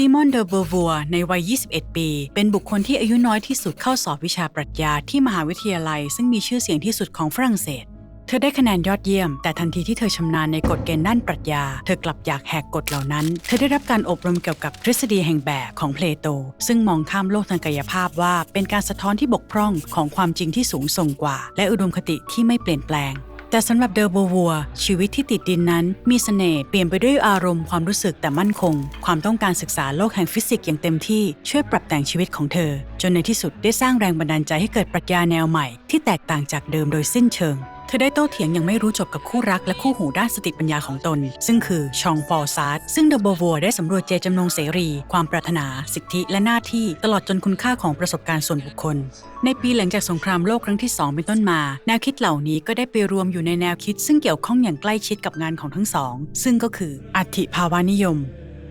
ซีมอน เดอ โบวัวในวัย 21 ปีเป็นบุคคลที่อายุน้อยที่สุดเข้าสอบวิชาปรัชญาที่มหาวิทยาลัยซึ่งมีชื่อเสียงที่สุดของฝรั่งเศสเธอได้คะแนนยอดเยี่ยมแต่ทันทีที่เธอชำนาญในกฎเกณฑ์ด้านปรัชญาเธอกลับอยากแหกกฎเหล่านั้นเธอได้รับการอบรมเกี่ยวกับทฤษฎีแห่งแบบของเพลโตซึ่งมองข้ามโลกทางกายภาพว่าเป็นการสะท้อนที่บกพร่องของความจริงที่สูงส่งกว่าและอุดมคติที่ไม่เปลี่ยนแปลงแต่สำหรับเดอ โบวัวชีวิตที่ติดดินนั้นมีเสน่ห์เปลี่ยนไปด้วยอารมณ์ความรู้สึกแต่มั่นคงความต้องการศึกษาโลกแห่งฟิสิกส์อย่างเต็มที่ช่วยปรับแต่งชีวิตของเธอจนในที่สุดได้สร้างแรงบันดาลใจให้เกิดปรัชญาแนวใหม่ที่แตกต่างจากเดิมโดยสิ้นเชิงเธอได้โต้เถียงอย่างไม่รู้จบกับคู่รักและคู่หูด้านสติปัญญาของตนซึ่งคือชองปอลซาร์ตซึ่งเดอ โบวัวได้สำรวจเจตจำนงเสรีความปรารถนาสิทธิและหน้าที่ตลอดจนคุณค่าของประสบการณ์ส่วนบุคคลในปีหลังจากสงครามโลกครั้งที่2เป็นต้นมาแนวคิดเหล่านี้ก็ได้ไปรวมอยู่ในแนวคิดซึ่งเกี่ยวข้องอย่างใกล้ชิดกับงานของทั้งสองซึ่งก็คืออัตถิภาวานิยม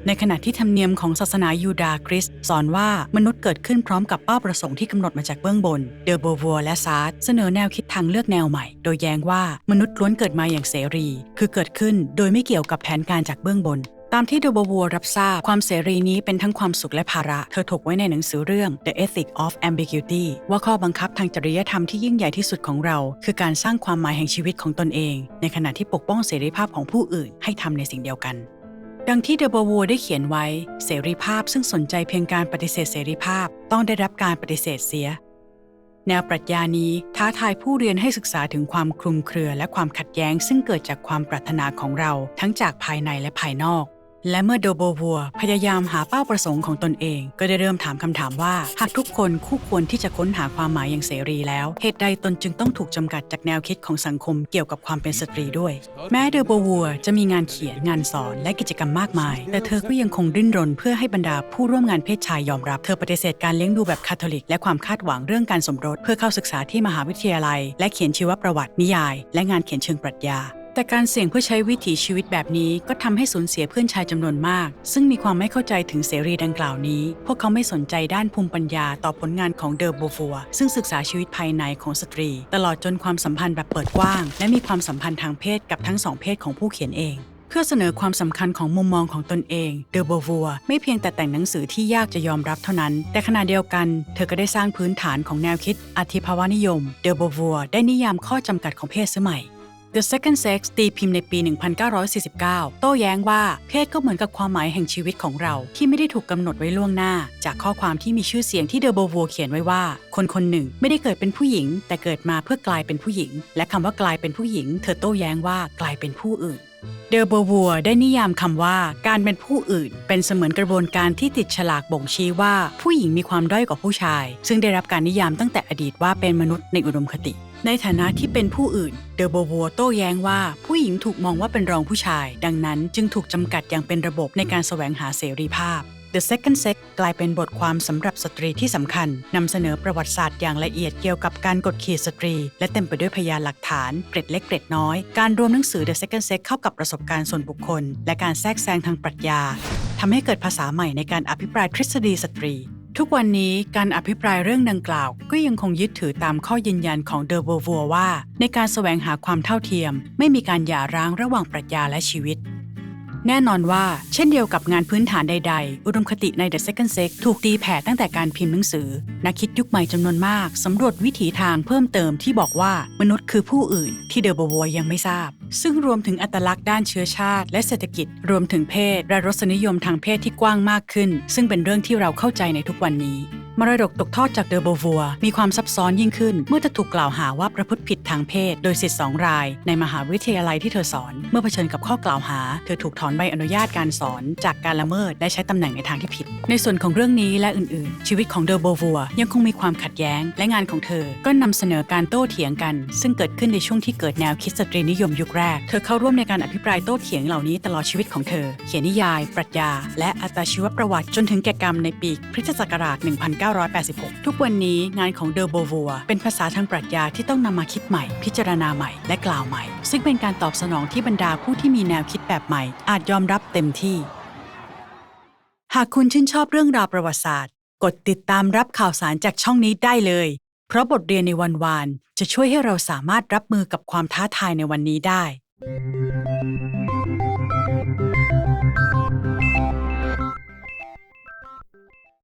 ในขณะที่ธรรมเนียมของศาสนายูดาห์คริสต์สอนว่ามนุษย์เกิดขึ้นพร้อมกับเป้าประสงค์ที่กำหนดมาจากเบื้องบนเดอ โบวัวและซาร์ตเสนอแนวคิดทางเลือกแนวใหม่โดยแย้งว่ามนุษย์ล้วนเกิดมาอย่างเสรีคือเกิดขึ้นโดยไม่เกี่ยวกับแผนการจากเบื้องบนตามที่เดอ โบวัวรับทราบความเสรีนี้เป็นทั้งความสุขและภาระเธอถกไว้ในหนังสือเรื่อง The Ethic of Ambiguity ว่าข้อบังคับทางจริยธรรมที่ยิ่งใหญ่ที่สุดของเราคือการสร้างความหมายแห่งชีวิตของตนเองในขณะที่ปกป้องเสรีภาพของผู้อื่นให้ทำในสิ่งเดียวกันดังที่เดอ โบวัวได้เขียนไว้เสรีภาพซึ่งสนใจเพียงการปฏิเสธเสรีภาพต้องได้รับการปฏิเสธเสียแนวปรัชญานี้ท้าทายผู้เรียนให้ศึกษาถึงความคลุมเครือและความขัดแย้งซึ่งเกิดจากความปรารถนาของเราทั้งจากภายในและภายนอกและเมื่อเดอ โบวัวพยายามหาเป้าประสงค์ของตนเองก็ได้เริ่มถามคำถามว่าหากทุกคนคู่ควรที่จะค้นหาความหมายอย่างเสรีแล้วเหตุใดตนจึงต้องถูกจำกัดจากแนวคิดของสังคมเกี่ยวกับความเป็นสตรีด้วยแม้เดอ โบวัวจะมีงานเขียนงานสอนและกิจกรรมมากมายแต่เธอก็ยังคงดิ้นรนเพื่อให้บรรดาผู้ร่วมงานเพศชายยอมรับเธอปฏิเสธการเลี้ยงดูแบบคาทอลิกและความคาดหวังเรื่องการสมรสเพื่อเข้าศึกษาที่มหาวิทยาลัยและเขียนชีวประวัตินิยายและงานเขียนเชิงปรัชญาแต่การเสี่ยงเพื่อใช้วิถีชีวิตแบบนี้ก็ทำให้สูญเสียเพื่อนชายจำนวนมากซึ่งมีความไม่เข้าใจถึงเสรีดังกล่าวนี้พวกเขาไม่สนใจด้านภูมิปัญญาต่อผลงานของเดอ โบวัวซึ่งศึกษาชีวิตภายในของสตรีตลอดจนความสัมพันธ์แบบเปิดกว้างและมีความสัมพันธ์ทางเพศกับทั้งสองเพศของผู้เขียนเองเพื่อเสนอความสำคัญของมุมมองของตนเองเดอ โบวัวไม่เพียงแต่แต่งหนังสือที่ยากจะยอมรับเท่านั้นแต่ขณะเดียวกันเธอก็ได้สร้างพื้นฐานของแนวคิดอธิภาวนิยมเดอ โบวัวได้นิยามข้อจำกัดของเพศสมัยThe Second Sex ตีพิมพ์ในปี 1949 โต้แย้งว่าเพศก็เหมือนกับความหมายแห่งชีวิตของเราที่ไม่ได้ถูกกำหนดไว้ล่วงหน้าจากข้อความที่มีชื่อเสียงที่เดอ โบวัวเขียนไว้ว่าคนคนหนึ่งไม่ได้เกิดเป็นผู้หญิงแต่เกิดมาเพื่อกลายเป็นผู้หญิงและคำว่ากลายเป็นผู้หญิงเธอโต้แย้งว่ากลายเป็นผู้อื่นเดอ โบวัวได้นิยามคำว่าการเป็นผู้อื่นเป็นเสมือนกระบวนการที่ติดฉลากบ่งชี้ว่าผู้หญิงมีความด้อยกว่าผู้ชายซึ่งได้รับการนิยามตั้งแต่อดีตว่าเป็นมนุษย์ในอุดมคติในฐานะที่เป็นผู้อื่นเดอ โบวัวโต้แย้งว่าผู้หญิงถูกมองว่าเป็นรองผู้ชายดังนั้นจึงถูกจำกัดอย่างเป็นระบบในการแสวงหาเสรีภาพ The Second Sex กลายเป็นบทความสำหรับสตรีที่สำคัญนำเสนอประวัติศาสตร์อย่างละเอียดเกี่ยวกับการกดขี่สตรีและเต็มไปด้วยพยานหลักฐานเกร็ดเล็กเกร็ดน้อยการรวมหนังสือ The Second Sex เข้ากับประสบการณ์ส่วนบุคคลและการแทรกแซงทางปรัชญาทำให้เกิดภาษาใหม่ในการอภิปรายทฤษฎีสตรีทุกวันนี้การอภิปรายเรื่องดังกล่าวก็ยังคงยึดถือตามข้อยืนยันของเดอ โบวัวว่าในการแสวงหาความเท่าเทียมไม่มีการหย่าร้างระหว่างปรัชญาและชีวิตแน่นอนว่าเช่นเดียวกับงานพื้นฐานใดๆอุดมคติใน The Second Sex ถูกตีแผ่ตั้งแต่การพิมพ์หนังสือนักคิดยุคใหม่จำนวนมากสำรวจวิถีทางเพิ่มเติมที่บอกว่ามนุษย์คือผู้อื่นที่เดอ โบวัวยังไม่ทราบซึ่งรวมถึงอัตลักษณ์ด้านเชื้อชาติและเศรษฐกิจรวมถึงเพศและรสนิยมทางเพศที่กว้างมากขึ้นซึ่งเป็นเรื่องที่เราเข้าใจในทุกวันนี้มรดกตกทอดจากเดอ โบวัวมีความซับซ้อนยิ่งขึ้นเมื่อเธอถูกกล่าวหาว่าประพฤติผิดทางเพศโดยศิษย์2 รายในมหาวิทยาลัยที่เธอสอนเมื่อเผชิญกับข้อกล่าวหาเธอถูกถอนใบอนุญาตการสอนจากการละเมิดและใช้ตำแหน่งในทางที่ผิดในส่วนของเรื่องนี้และอื่นๆชีวิตของเดอ โบวัวยังคงมีความขัดแย้งและงานของเธอก็นำเสนอการโต้เถียงกันซึ่งเกิดขึ้นในช่วงที่เกิดแนวคิดสตรีนิยมยุคแรกเธอเข้าร่วมในการอภิปรายโต้เถียงเหล่านี้ตลอดชีวิตของเธอเขียนนิยายปรัชญาและอัตชีวประวัติจนถึงแก่กรรมในปีคริสตศักราช 1986ทุกวันนี้งานของเดอ โบวัวเป็นภาษาทางปรัชญาที่ต้องนำมาคิดใหม่พิจารณาใหม่และกล่าวใหม่ซึ่งเป็นการตอบสนองที่บรรดาผู้ที่มีแนวคิดแบบใหม่อาจยอมรับเต็มที่หากคุณชื่นชอบเรื่องราวประวัติศาสตร์กดติดตามรับข่าวสารจากช่องนี้ได้เลยเพราะบทเรียนในวันวานจะช่วยให้เราสามารถรับมือกับความท้าทายในวันนี้ได้